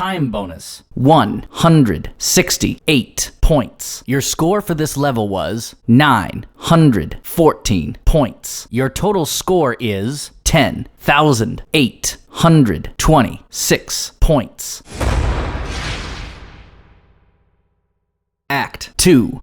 time bonus. 168 points. Your score for this level was 914 points. Your total score is 10,826 points. Act 2.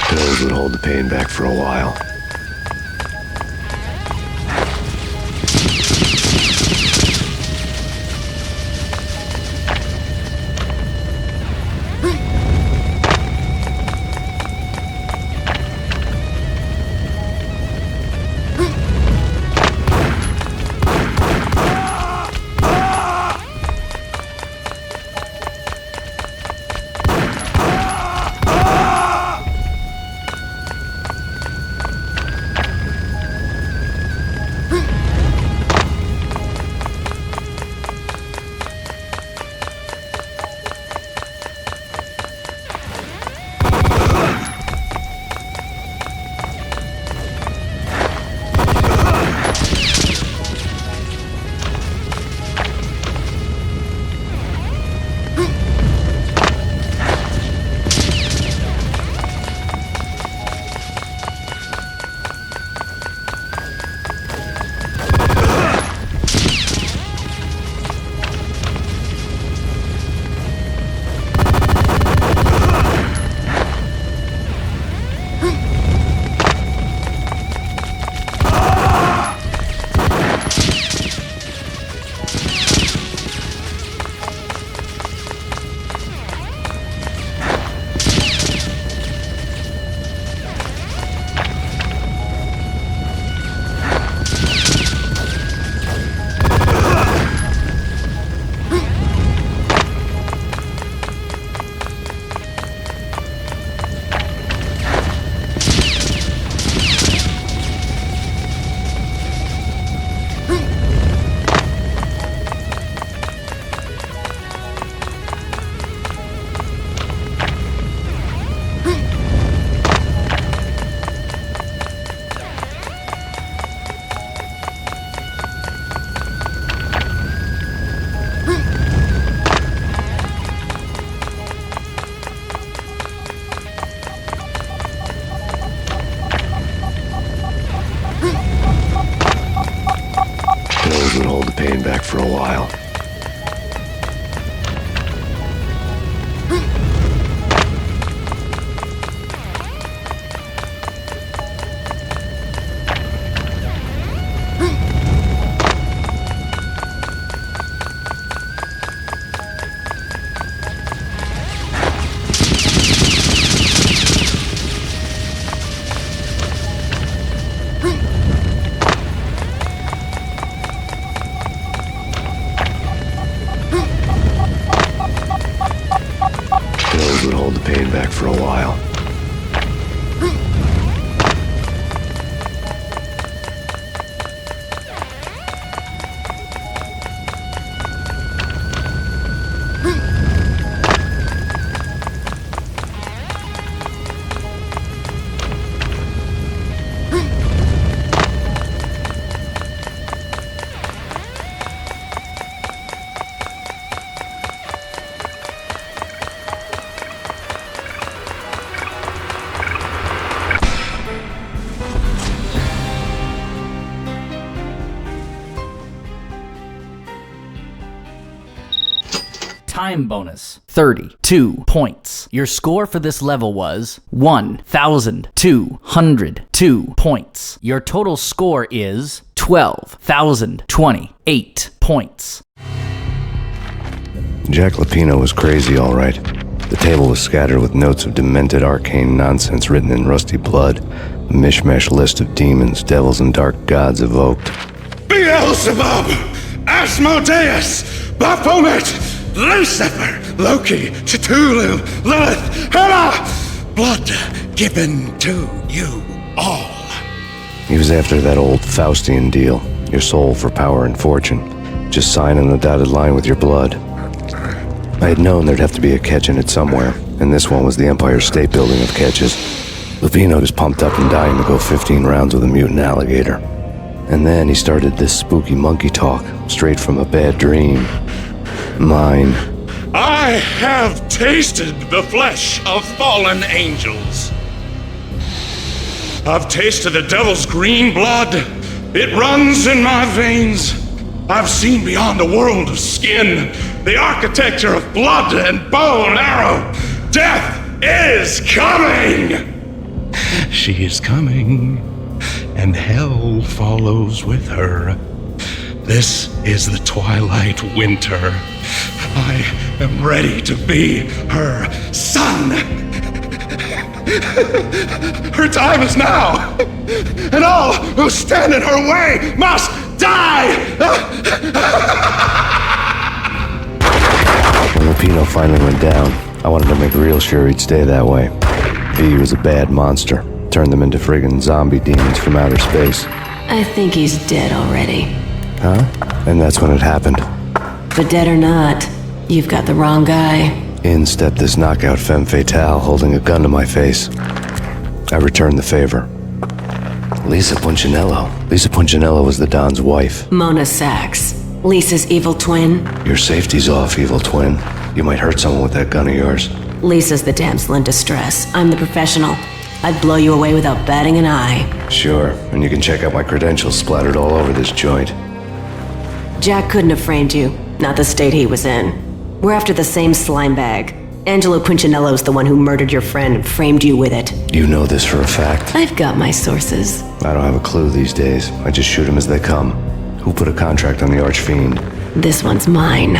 Pills would hold the pain back for a while. Pills would hold the pain back for a while. Pills would hold the pain back for a while. Time bonus, 32 points. Your score for this level was 1,202 points. Your total score is 12,028 points. Jack Lapino was crazy, all right. The table was scattered with notes of demented arcane nonsense written in rusty blood, a mishmash list of demons, devils, and dark gods evoked. Beelzebub, Asmodeus, Baphomet, Lucifer, Loki, Cthulhu, Lilith, Hela, blood given to you all. He was after that old Faustian deal, your soul for power and fortune. Just sign on the dotted line with your blood. I had known there'd have to be a catch in it somewhere, and this one was the Empire State Building of catches. Lupino was pumped up and dying to go 15 rounds with a mutant alligator. And then he started this spooky monkey talk, straight from a bad dream. Mine. I have tasted the flesh of fallen angels. I've tasted the devil's green blood. It runs in my veins. I've seen beyond the world of skin, the architecture of blood and bow and arrow. Death is coming! She is coming, and hell follows with her. This is the twilight winter. I am ready to be her son. Her time is now, and all who stand in her way must die! When Lupino finally went down, I wanted to make real sure he'd stay that way. V was a bad monster. Turned them into friggin' zombie demons from outer space. I think he's dead already. Huh? And that's when it happened. But dead or not, you've got the wrong guy. In stepped this knockout femme fatale holding a gun to my face. I returned the favor. Lisa Punchinello. Lisa Punchinello was the Don's wife. Mona Sachs, Lisa's evil twin. Your safety's off, evil twin. You might hurt someone with that gun of yours. Lisa's the damsel in distress. I'm the professional. I'd blow you away without batting an eye. Sure, and you can check out my credentials splattered all over this joint. Jack couldn't have framed you. Not the state he was in. We're after the same slime bag. Angelo Punchinello's the one who murdered your friend and framed you with it. You know this for a fact. I've got my sources. I don't have a clue these days. I just shoot them as they come. Who put a contract on the Archfiend? This one's mine.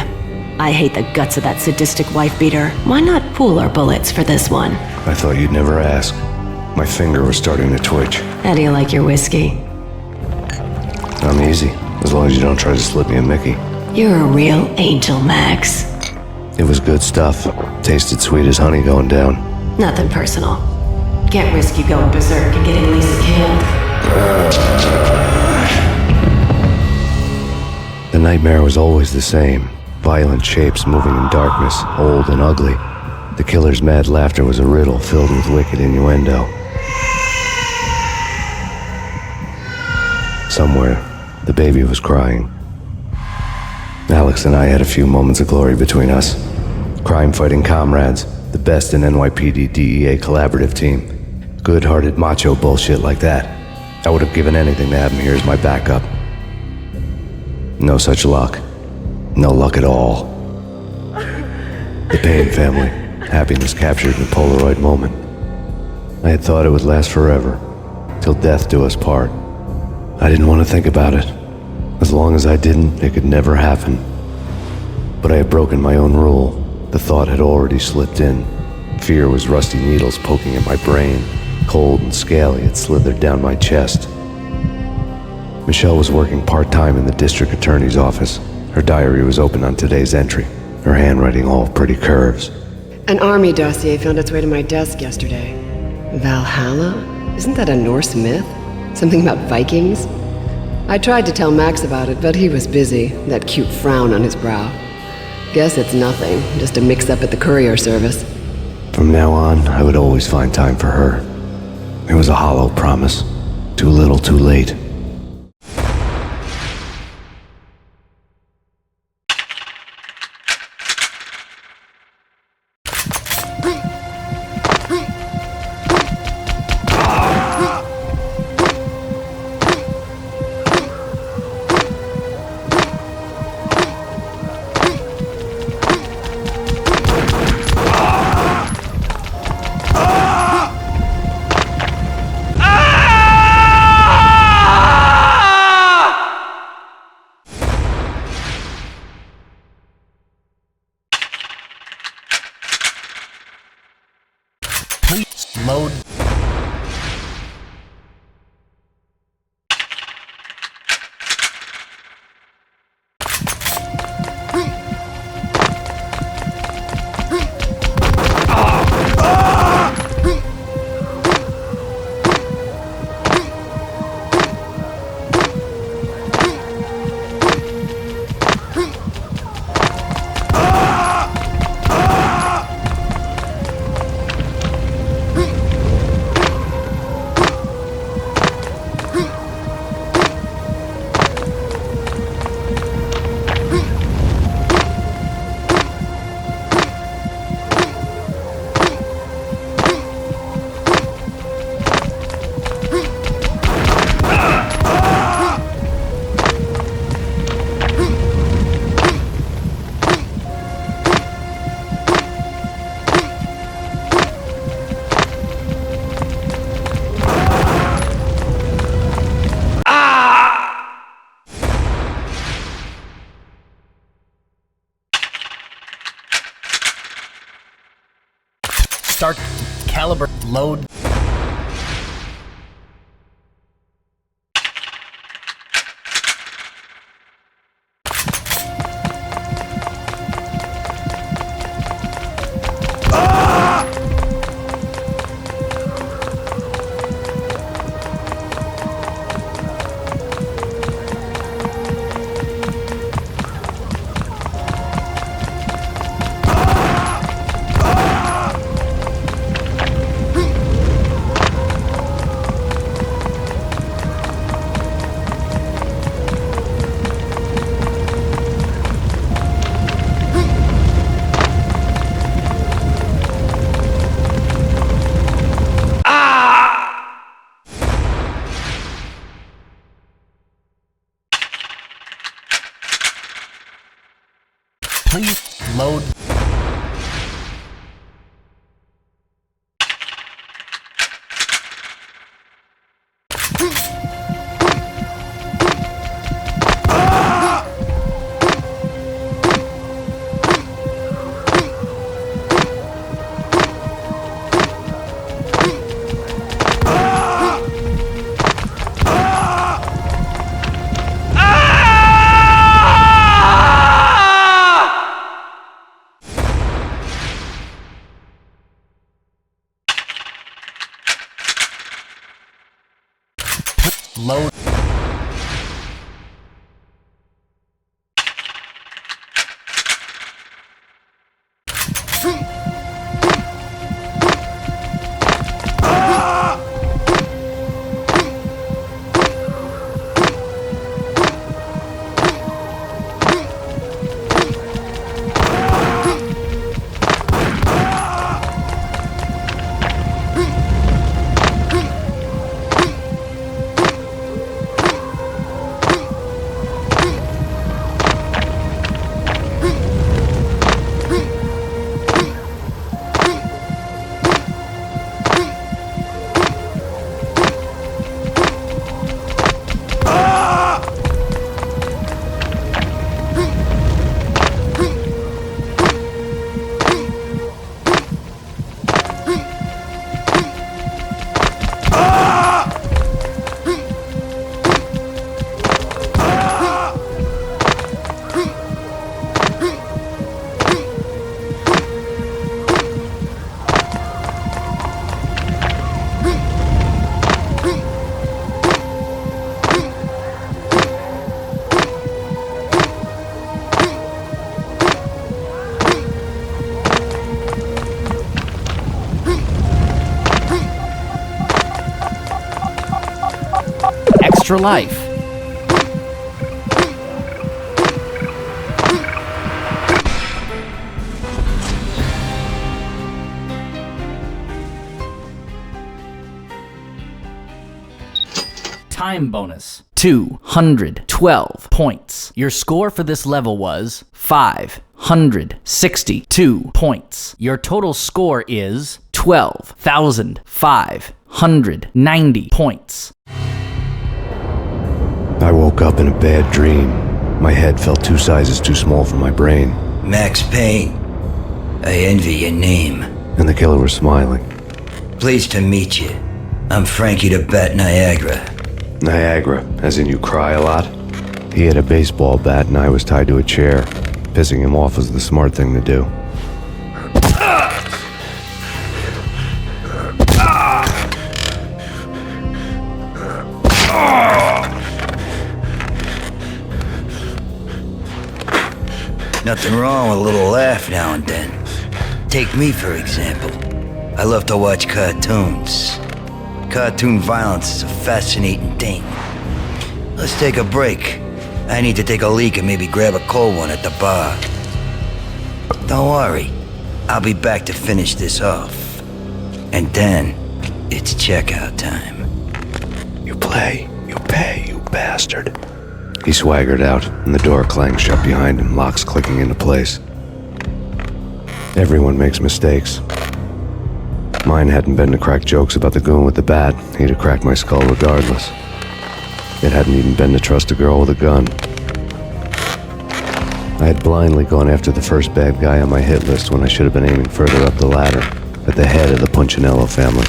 I hate the guts of that sadistic wife-beater. Why not pool our bullets for this one? I thought you'd never ask. My finger was starting to twitch. How do you like your whiskey? I'm easy, as long as you don't try to slip me a Mickey. You're a real angel, Max. It was good stuff. Tasted sweet as honey going down. Nothing personal. Can't risk you going berserk and getting Lisa killed. The nightmare was always the same. Violent shapes moving in darkness, old and ugly. The killer's mad laughter was a riddle filled with wicked innuendo. Somewhere, the baby was crying. Alex and I had a few moments of glory between us. Crime-fighting comrades, the best in NYPD DEA collaborative team. Good-hearted macho bullshit like that. I would have given anything to have him here as my backup. No such luck. No luck at all. The Payne family. Happiness captured in a Polaroid moment. I had thought it would last forever, till death do us part. I didn't want to think about it. As long as I didn't, it could never happen. But I had broken my own rule. The thought had already slipped in. Fear was rusty needles poking at my brain. Cold and scaly, it slithered down my chest. Michelle was working part-time in the district attorney's office. Her diary was open on today's entry, her handwriting all pretty curves. An army dossier found its way to my desk yesterday. Valhalla? Isn't that a Norse myth? Something about Vikings? I tried to tell Max about it, but he was busy, that cute frown on his brow. Guess it's nothing, just a mix-up at the courier service. From now on, I would always find time for her. It was a hollow promise. Too little, too late. Start caliber load. Please load. Load. Extra life. Time bonus. 212 points. Your score for this level was 562 points. Your total score is 12,590 points. I woke up in a bad dream. My head felt 2 sizes too small for my brain. Max Payne. I envy your name. And the killer was smiling. Pleased to meet you. I'm Frankie the Bat Niagara. Niagara, as in you cry a lot? He had a baseball bat and I was tied to a chair. Pissing him off was the smart thing to do. Nothing wrong with a little laugh now and then. Take me, for example. I love to watch cartoons. Cartoon violence is a fascinating thing. Let's take a break. I need to take a leak and maybe grab a cold one at the bar. Don't worry. I'll be back to finish this off. And then, it's checkout time. You play, you pay, you bastard. He swaggered out, and the door clanged shut behind him, locks clicking into place. Everyone makes mistakes. Mine hadn't been to crack jokes about the goon with the bat. He'd have cracked my skull regardless. It hadn't even been to trust a girl with a gun. I had blindly gone after the first bad guy on my hit list when I should have been aiming further up the ladder, at at the head of the Punchinello family.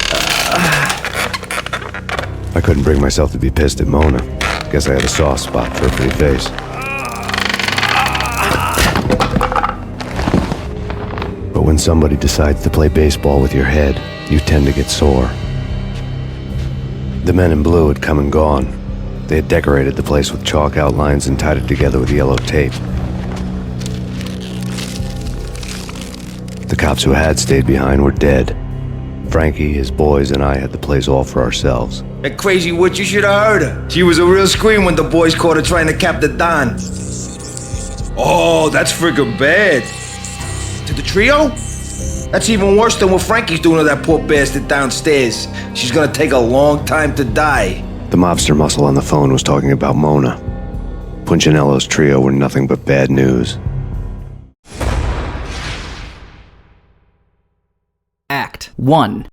I couldn't bring myself to be pissed at Mona. Guess I had a soft spot for a pretty face. But when somebody decides to play baseball with your head, you tend to get sore. The men in blue had come and gone. They had decorated the place with chalk outlines and tied it together with yellow tape. The cops who had stayed behind were dead. Frankie, his boys, and I had the place all for ourselves. That crazy witch, you should have heard her. She was a real scream when the boys caught her trying to cap the Don. Oh, that's friggin' bad. To the trio? That's even worse than what Frankie's doing to that poor bastard downstairs. She's gonna take a long time to die. The mobster muscle on the phone was talking about Mona. Punchinello's trio were nothing but bad news. Act 1.